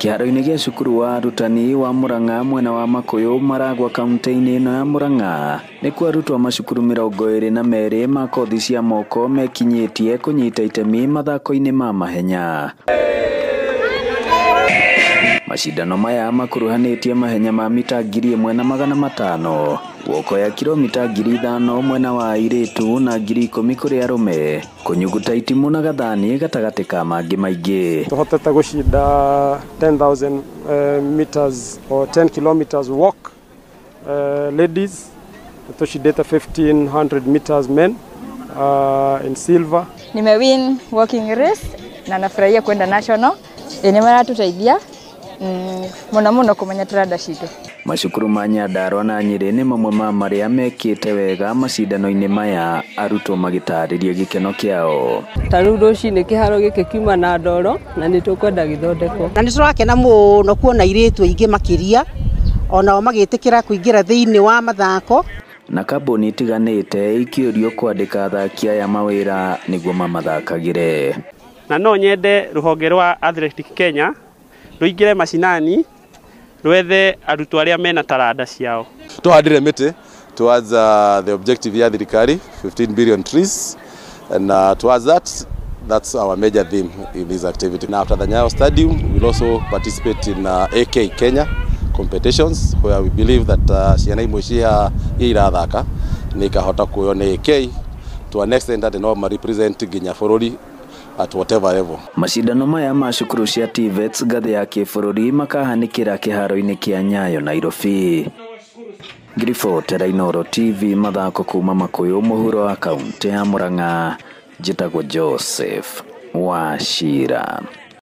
Kĩharo-inĩ gĩa cukuru wa arutani wa Murang'a mwena wa Makuyu Maragwa kaunti-inĩ ĩno ya Murang'a nĩkuo arutwo macukuru 22 ma kothi cia moko mekinyĩtie kũnyita itemi mathako-inĩ ma mahenya. Macindano maya makuruhanĩtie mahenya ma mita 1,500, guokoya kilomita 5,000 mwena wa airĩtu na 10,000 kũrĩ arũme, kũnyuguta itimu na gathani gatagatĩ ka mangĩ maingĩ. Tuhotete gũcinda 10,000 meters or 10 kilometers walk ladies. Tushindete 1,500 meters men in silver. Nimewin walking race na nafurahia kwenda national. Yenye maratusaidia muno kumenya turada citũ. Macukuru ma Nyandarua na Nyeri nĩ mamwe ma marĩa mekĩte wega macindano-inĩ maya, arutwo magĩtarĩria gĩkeno kĩao. Tarĩu rũcinĩ kĩharo gĩkĩ kiuma na ndoro na nĩtũkwenda gĩthondekwo. Na nĩtũrakena mũno kuona airĩtu aingĩ makĩria onao magĩtĩkĩra kũingĩra thĩinĩ wa mathako. Na kambuni itiganĩte ikĩũrio kwandĩka athaki aya mawĩra nĩguo mamathakagĩre. Na no nyende rũhonge rwa Athletic Kenya rũingĩre macinani rwethe arutwo arĩa mena taranda ciao. Tũhandire mĩtĩ towards the objective ya thirikari 15 billion trees, and towards that's our major theme in this activity. Now after the Nyayo Stadium we will also participate in AK Kenya competitions where we believe that ciana imwe cia irathaka nĩ ikahota kuona AK to an extent that no represent nginya bũrũri at whatever level. Macindano maya ma cukuru cia TVETs ngathĩ ya kĩbũrũri makahanĩkĩra kĩharo-inĩ kĩa Nyayo Nairobi. Ngiriboti Rainoro TV mathako kuma Makuyu mũhuro wa kaunti ya Murang'a, njĩtagwo Joseph Wachira.